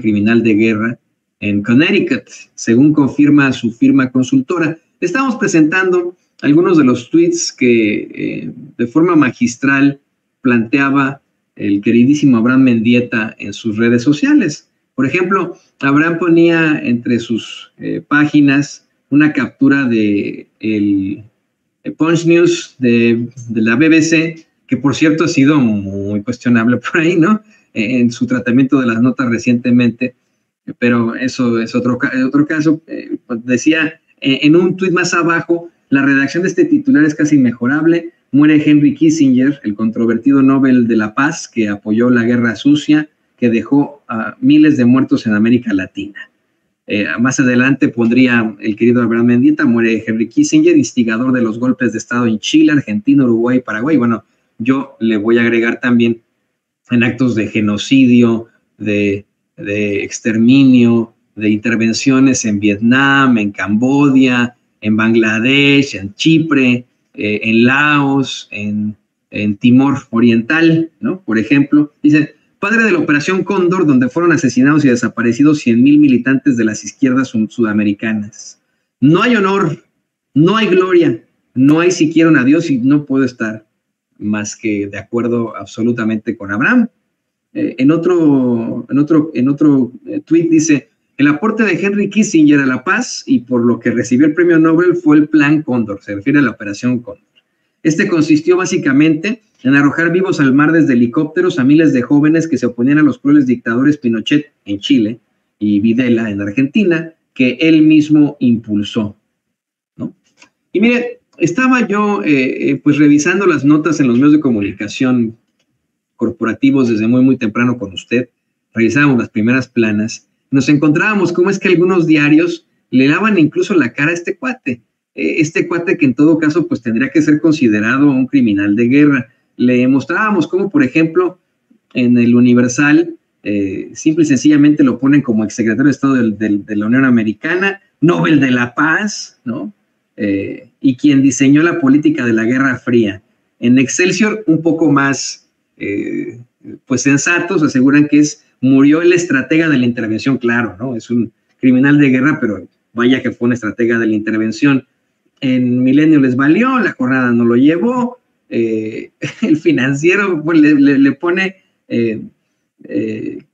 criminal de guerra en Connecticut, según confirma su firma consultora. Estamos presentando algunos de los tweets que de forma magistral planteaba el queridísimo Abraham Mendieta en sus redes sociales. Por ejemplo, Abraham ponía entre sus páginas una captura de el Punch News de la BBC, que por cierto ha sido muy cuestionable por ahí, ¿no? En su tratamiento de las notas recientemente, pero eso es otro caso. Decía en un tuit más abajo, la redacción de este titular es casi inmejorable. Muere Henry Kissinger, el controvertido Nobel de la Paz, que apoyó la guerra sucia, que dejó a miles de muertos en América Latina. Más adelante pondría el querido Abraham Mendieta, muere Henry Kissinger, instigador de los golpes de Estado en Chile, Argentina, Uruguay y Paraguay. Bueno, yo le voy a agregar también en actos de genocidio, de exterminio, de intervenciones en Vietnam, en Camboya, en Bangladesh, en Chipre, en Laos, en Timor Oriental, ¿no? Por ejemplo, dice, padre de la Operación Cóndor, donde fueron asesinados y desaparecidos 100,000 militantes de las izquierdas sudamericanas. No hay honor, no hay gloria, no hay siquiera un adiós y no puedo estar más que de acuerdo absolutamente con Abraham. En otro tuit dice, el aporte de Henry Kissinger a la paz y por lo que recibió el premio Nobel fue el Plan Cóndor, se refiere a la Operación Cóndor. Este consistió básicamente en arrojar vivos al mar desde helicópteros a miles de jóvenes que se oponían a los crueles dictadores Pinochet en Chile y Videla en Argentina, que él mismo impulsó, ¿no? Y mire, estaba yo pues revisando las notas en los medios de comunicación corporativos desde muy temprano con usted, revisábamos las primeras planas, nos encontrábamos cómo es que algunos diarios le lavan incluso la cara a este cuate que en todo caso pues tendría que ser considerado un criminal de guerra. Le mostrábamos cómo, por ejemplo, en el Universal, simple y sencillamente lo ponen como exsecretario de Estado de la Unión Americana, Nobel de la Paz, ¿no? Y quien diseñó la política de la Guerra Fría. En Excelsior, un poco más pues sensatos, aseguran que murió el estratega de la intervención, claro, ¿no? Es un criminal de guerra, pero vaya que fue un estratega de la intervención. En Milenio les valió, La Jornada no lo llevó, el Financiero pues, le pone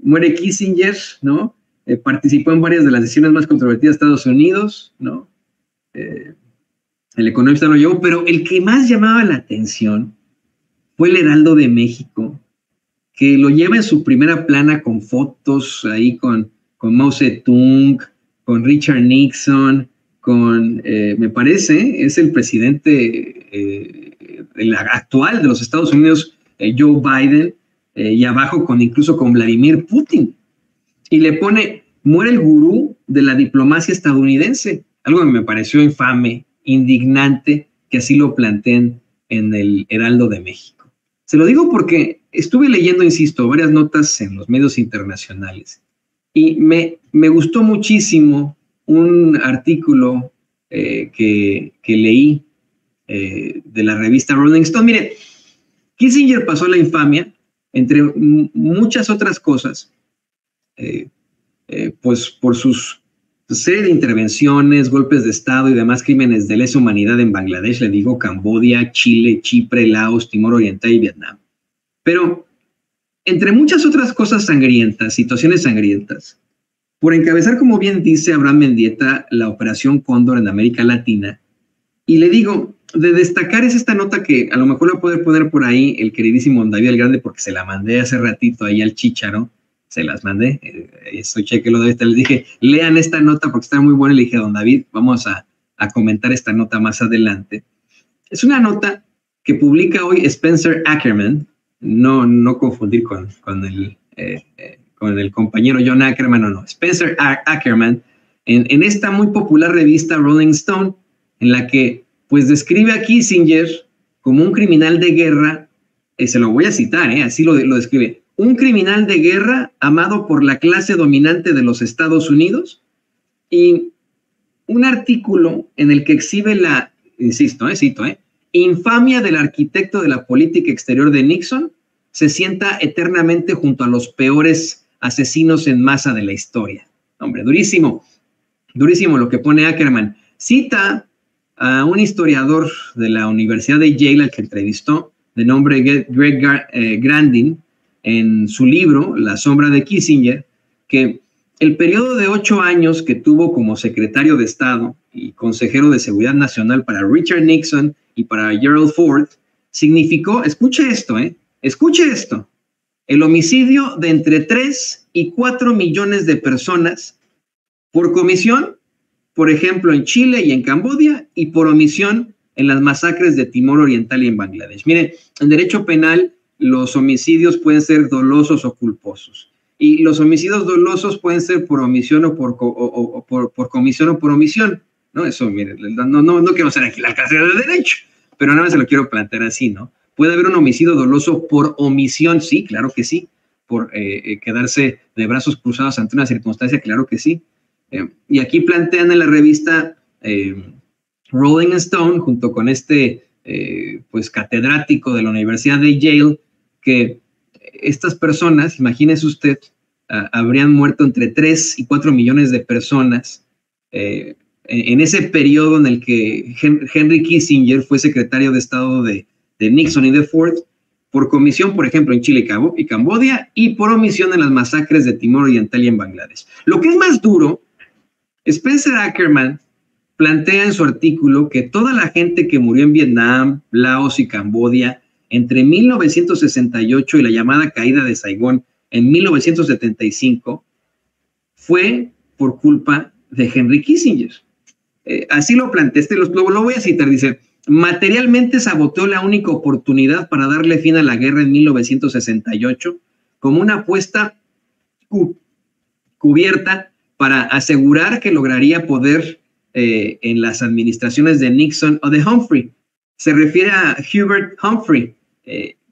muere Kissinger, ¿no? Participó en varias de las decisiones más controvertidas de Estados Unidos, ¿no? El Economista lo llevó, pero el que más llamaba la atención fue el Heraldo de México, que lo lleva en su primera plana con fotos ahí con Mao Zedong, con Richard Nixon, me parece, es el presidente actual de los Estados Unidos, Joe Biden, y abajo incluso con Vladimir Putin. Y le pone, muere el gurú de la diplomacia estadounidense. Algo que me pareció infame, indignante, que así lo planteen en el Heraldo de México. Se lo digo porque estuve leyendo, insisto, varias notas en los medios internacionales y me gustó muchísimo un artículo que leí de la revista Rolling Stone. Mire, Kissinger pasó a la infamia, entre muchas otras cosas, pues por sus serie de intervenciones, golpes de Estado y demás crímenes de lesa humanidad en Bangladesh, le digo, Camboya, Chile, Chipre, Laos, Timor Oriental y Vietnam. Pero, entre muchas otras cosas sangrientas, situaciones sangrientas, por encabezar, como bien dice Abraham Mendieta, la Operación Cóndor en América Latina, y le digo, de destacar es esta nota que a lo mejor le voy a poder poner por ahí el queridísimo David el Grande, porque se la mandé hace ratito ahí al Chícharo, se las mandé, eso chequelo, les dije, lean esta nota porque está muy buena, y le dije a don David, vamos a comentar esta nota más adelante. Es una nota que publica hoy Spencer Ackerman, no confundir con el compañero John Ackerman, no, Spencer Ackerman, en esta muy popular revista Rolling Stone, en la que pues describe a Kissinger como un criminal de guerra, se lo voy a citar, así lo describe, un criminal de guerra amado por la clase dominante de los Estados Unidos, y un artículo en el que exhibe la, insisto, cito, infamia del arquitecto de la política exterior de Nixon, se sienta eternamente junto a los peores asesinos en masa de la historia. Hombre, durísimo, durísimo lo que pone Ackerman. Cita a un historiador de la Universidad de Yale al que entrevistó, de nombre Greg Grandin, en su libro La sombra de Kissinger, que el periodo de 8 años que tuvo como secretario de Estado y consejero de Seguridad Nacional para Richard Nixon y para Gerald Ford significó, escuche esto, el homicidio de entre 3 y 4 millones de personas por comisión, por ejemplo, en Chile y en Camboya, y por omisión en las masacres de Timor Oriental y en Bangladesh. Mire, en derecho penal, los homicidios pueden ser dolosos o culposos. Y los homicidios dolosos pueden ser por omisión o por comisión o por omisión, ¿no? Eso, mire, no quiero ser aquí la cátedra de derecho, pero nada más se lo quiero plantear así, ¿no? ¿Puede haber un homicidio doloso por omisión? Sí, claro que sí. Por quedarse de brazos cruzados ante una circunstancia, claro que sí. Y aquí plantean en la revista Rolling Stone, junto con pues catedrático de la Universidad de Yale, que estas personas, imagínese usted, habrían muerto entre 3 y 4 millones de personas en ese periodo en el que Henry Kissinger fue secretario de Estado de Nixon y de Ford, por comisión, por ejemplo, en Chile y Camboya, y por omisión en las masacres de Timor Oriental y en Bangladesh. Lo que es más duro, Spencer Ackerman plantea en su artículo que toda la gente que murió en Vietnam, Laos y Camboya entre 1968 y la llamada caída de Saigón en 1975 fue por culpa de Henry Kissinger. Así lo plantea, lo voy a citar, dice: materialmente saboteó la única oportunidad para darle fin a la guerra en 1968 como una apuesta cubierta para asegurar que lograría poder en las administraciones de Nixon o de Humphrey. Se refiere a Hubert Humphrey,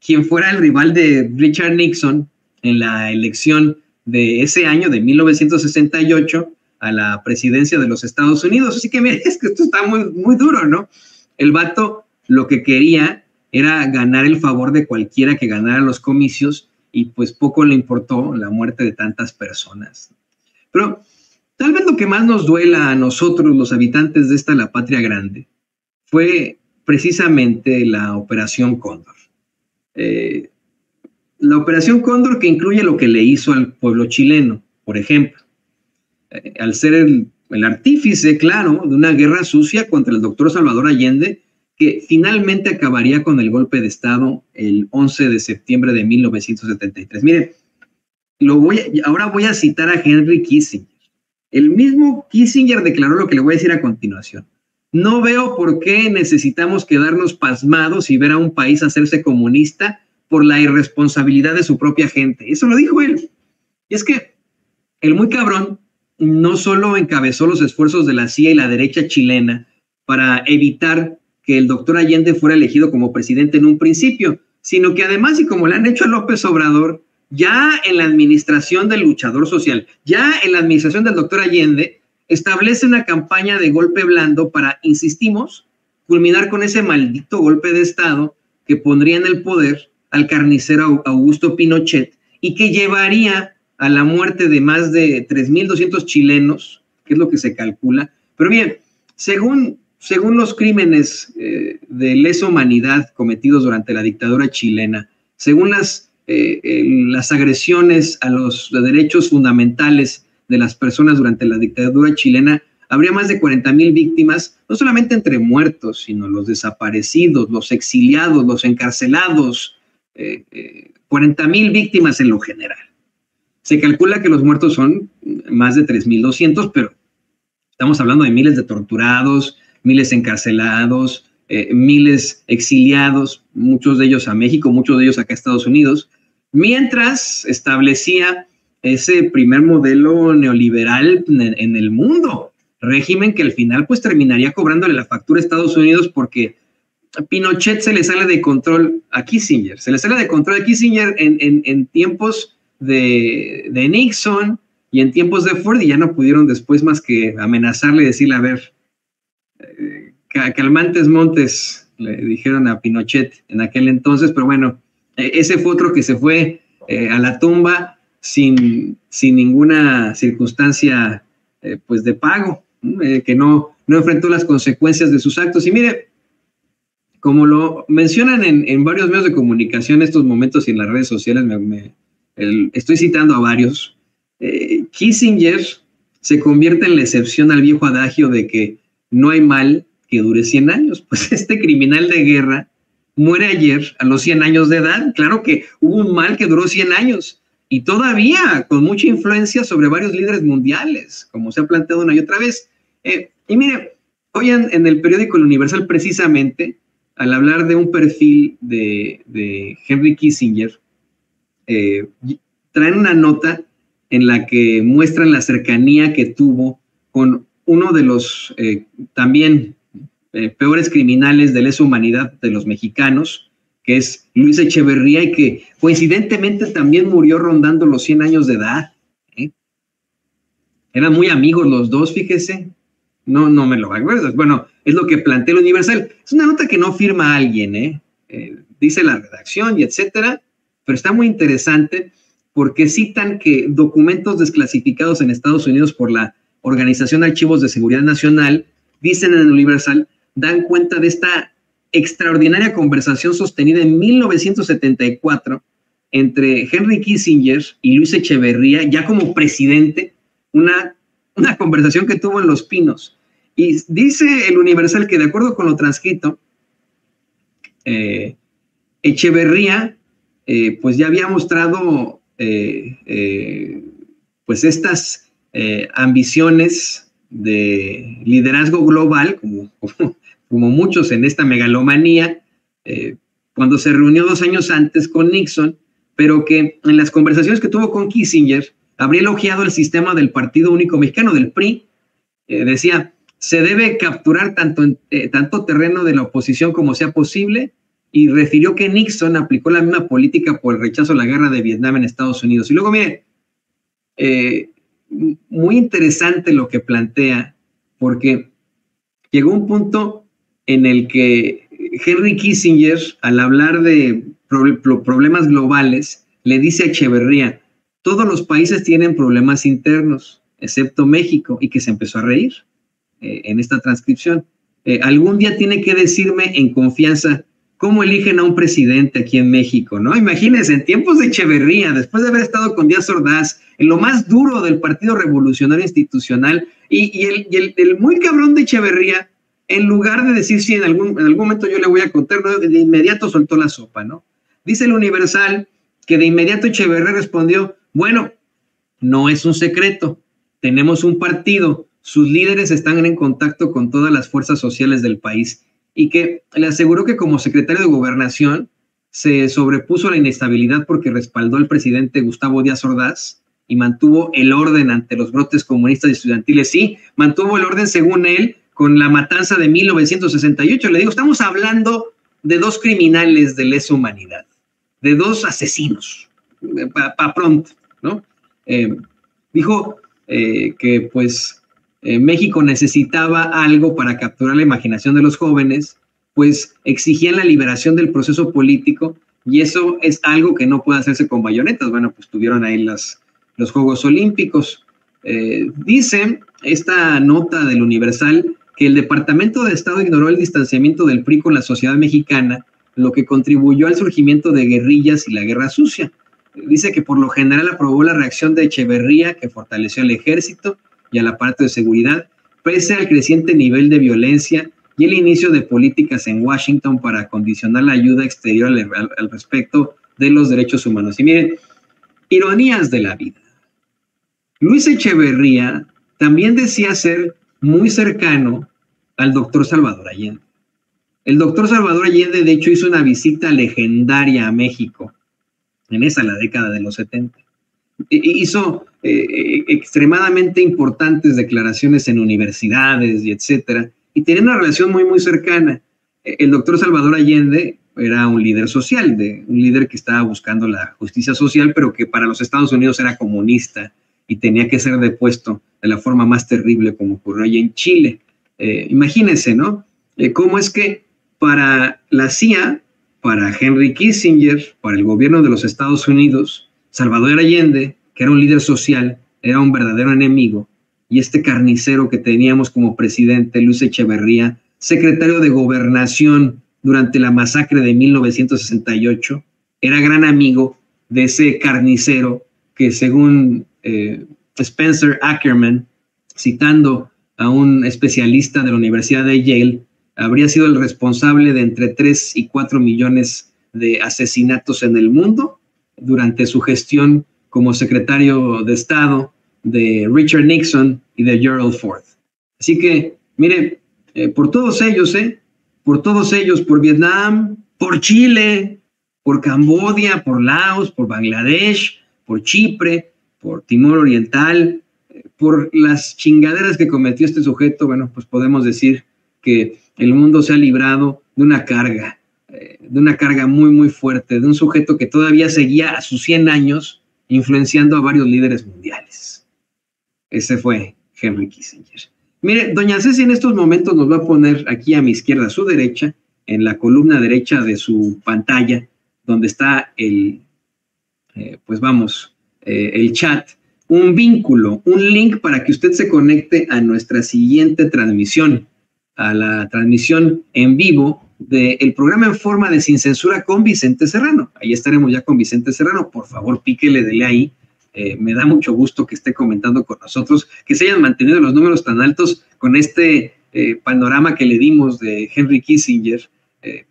quien fuera el rival de Richard Nixon en la elección de ese año, de 1968, a la presidencia de los Estados Unidos. Así que mire, es que esto está muy, muy duro, ¿no? El vato lo que quería era ganar el favor de cualquiera que ganara los comicios, y pues poco le importó la muerte de tantas personas. Pero tal vez lo que más nos duela a nosotros, los habitantes de la patria grande, fue precisamente la Operación Cóndor. La Operación Cóndor, que incluye lo que le hizo al pueblo chileno, por ejemplo. Al ser el artífice, claro, de una guerra sucia contra el doctor Salvador Allende, que finalmente acabaría con el golpe de Estado el 11 de septiembre de 1973. Miren, ahora voy a citar a Henry Kissinger. El mismo Kissinger declaró lo que le voy a decir a continuación. No veo por qué necesitamos quedarnos pasmados y ver a un país hacerse comunista por la irresponsabilidad de su propia gente. Eso lo dijo él. Y es que el muy cabrón no solo encabezó los esfuerzos de la CIA y la derecha chilena para evitar que el doctor Allende fuera elegido como presidente en un principio, sino que además, y como le han hecho a López Obrador, ya en la administración del luchador social, ya en la administración del doctor Allende, establece una campaña de golpe blando para, insistimos, culminar con ese maldito golpe de Estado que pondría en el poder al carnicero Augusto Pinochet y que llevaría a la muerte de más de 3.200 chilenos, que es lo que se calcula. Pero bien, según los crímenes de lesa humanidad cometidos durante la dictadura chilena, según las agresiones a los derechos fundamentales de las personas durante la dictadura chilena, habría más de 40,000 víctimas, no solamente entre muertos, sino los desaparecidos, los exiliados, los encarcelados, 40,000 víctimas en lo general. Se calcula que los muertos son más de 3.200, pero estamos hablando de miles de torturados, miles encarcelados, miles exiliados, muchos de ellos a México, muchos de ellos acá a Estados Unidos, mientras establecía ese primer modelo neoliberal en el mundo, régimen que al final pues terminaría cobrándole la factura a Estados Unidos, porque Pinochet se le sale de control a Kissinger, en tiempos de Nixon y en tiempos de Ford, y ya no pudieron después más que amenazarle y decirle: a ver, calmantes montes, le dijeron a Pinochet en aquel entonces. Pero bueno, ese fue otro que se fue a la tumba sin ninguna circunstancia pues de pago, que no enfrentó las consecuencias de sus actos. Y mire, como lo mencionan en varios medios de comunicación en estos momentos y en las redes sociales, estoy citando a varios, Kissinger se convierte en la excepción al viejo adagio de que no hay mal que dure 100 años. Pues este criminal de guerra muere ayer a los 100 años de edad. Claro que hubo un mal que duró 100 años y todavía con mucha influencia sobre varios líderes mundiales, como se ha planteado una y otra vez. Y mire, hoy en el periódico El Universal, precisamente, al hablar de un perfil de Henry Kissinger, traen una nota en la que muestran la cercanía que tuvo con uno de los también peores criminales de lesa humanidad de los mexicanos, que es Luis Echeverría, y que coincidentemente también murió rondando los 100 años de edad. Eran muy amigos los dos, fíjese. No me lo acuerdo. Bueno, es lo que plantea el Universal. Es una nota que no firma alguien, dice la redacción y etcétera, pero está muy interesante porque citan que documentos desclasificados en Estados Unidos por la Organización de Archivos de Seguridad Nacional, dicen en el Universal, dan cuenta de esta extraordinaria conversación sostenida en 1974 entre Henry Kissinger y Luis Echeverría, ya como presidente, una conversación que tuvo en Los Pinos. Y dice el Universal que, de acuerdo con lo transcrito, Echeverría pues ya había mostrado pues estas ambiciones de liderazgo global, como muchos en esta megalomanía, cuando se reunió 2 años antes con Nixon, pero que en las conversaciones que tuvo con Kissinger habría elogiado el sistema del Partido Único Mexicano, del PRI. Decía, se debe capturar tanto terreno de la oposición como sea posible, y refirió que Nixon aplicó la misma política por el rechazo a la guerra de Vietnam en Estados Unidos. Y luego, mire, muy interesante lo que plantea, porque llegó un punto en el que Henry Kissinger, al hablar de problemas globales, le dice a Echeverría, todos los países tienen problemas internos, excepto México, y que se empezó a reír en esta transcripción. Algún día tiene que decirme en confianza cómo eligen a un presidente aquí en México, ¿no? Imagínense, en tiempos de Echeverría, después de haber estado con Díaz Ordaz, en lo más duro del Partido Revolucionario Institucional, y el muy cabrón de Echeverría, en lugar de decir, sí, en algún momento yo le voy a contar, ¿no? De inmediato soltó la sopa, ¿no? Dice el Universal que de inmediato Echeverría respondió, bueno, no es un secreto, tenemos un partido, sus líderes están en contacto con todas las fuerzas sociales del país, y que le aseguró que como secretario de Gobernación se sobrepuso a la inestabilidad porque respaldó al presidente Gustavo Díaz Ordaz y mantuvo el orden ante los brotes comunistas y estudiantiles. Sí, mantuvo el orden, según él, con la matanza de 1968. Le digo, estamos hablando de 2 criminales de lesa humanidad, de 2 asesinos, pa pronto, ¿no? Dijo que pues México necesitaba algo para capturar la imaginación de los jóvenes, pues exigían la liberación del proceso político, y eso es algo que no puede hacerse con bayonetas. Bueno, pues tuvieron ahí los Juegos Olímpicos. Dice esta nota del Universal que el Departamento de Estado ignoró el distanciamiento del PRI con la sociedad mexicana, lo que contribuyó al surgimiento de guerrillas y la guerra sucia. Dice que por lo general aprobó la reacción de Echeverría, que fortaleció al ejército y al aparato de seguridad, pese al creciente nivel de violencia y el inicio de políticas en Washington para condicionar la ayuda exterior al respecto de los derechos humanos. Y miren, ironías de la vida. Luis Echeverría también decía ser muy cercano al doctor Salvador Allende. El doctor Salvador Allende, de hecho, hizo una visita legendaria a México, en la década de los 70. Hizo extremadamente importantes declaraciones en universidades y etcétera, y tenía una relación muy, muy cercana. El doctor Salvador Allende era un líder social, un líder que estaba buscando la justicia social, pero que para los Estados Unidos era comunista y tenía que ser depuesto de la forma más terrible, como ocurrió allá en Chile. Imagínense, ¿no? Cómo es que para la CIA, para Henry Kissinger, para el gobierno de los Estados Unidos, Salvador Allende, que era un líder social, era un verdadero enemigo, y este carnicero que teníamos como presidente, Luis Echeverría, secretario de Gobernación durante la masacre de 1968, era gran amigo de ese carnicero que, según Spencer Ackerman, citando a un especialista de la Universidad de Yale, habría sido el responsable de entre 3 y 4 millones de asesinatos en el mundo durante su gestión como secretario de Estado de Richard Nixon y de Gerald Ford. Así que, mire, por todos ellos, por Vietnam, por Chile, por Camboya, por Laos, por Bangladesh, por Chipre, por Timor Oriental, por las chingaderas que cometió este sujeto, bueno, pues podemos decir que el mundo se ha librado de una carga muy, muy fuerte, de un sujeto que todavía seguía a sus 100 años influenciando a varios líderes mundiales. Ese fue Henry Kissinger. Mire, doña Ceci en estos momentos nos va a poner aquí a mi izquierda, a su derecha, en la columna derecha de su pantalla, donde está el chat, un vínculo, un link para que usted se conecte a nuestra siguiente transmisión, a la transmisión en vivo del programa En Forma de Sin Censura con Vicente Serrano. Ahí estaremos ya con Vicente Serrano. Por favor, píquele, dele ahí. Me da mucho gusto que esté comentando con nosotros, que se hayan mantenido los números tan altos con este panorama que le dimos de Henry Kissinger,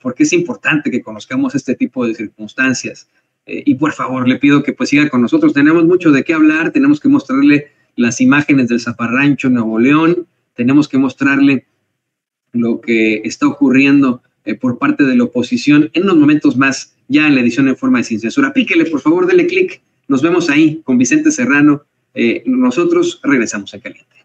porque es importante que conozcamos este tipo de circunstancias. Y por favor, le pido que pues siga con nosotros. Tenemos mucho de qué hablar, tenemos que mostrarle las imágenes del Zaparrancho, Nuevo León, tenemos que mostrarle lo que está ocurriendo por parte de la oposición en unos momentos más, ya en la edición En Forma de Sin Censura. Píquele, por favor, dele clic. Nos vemos ahí con Vicente Serrano. Nosotros regresamos a Caliente.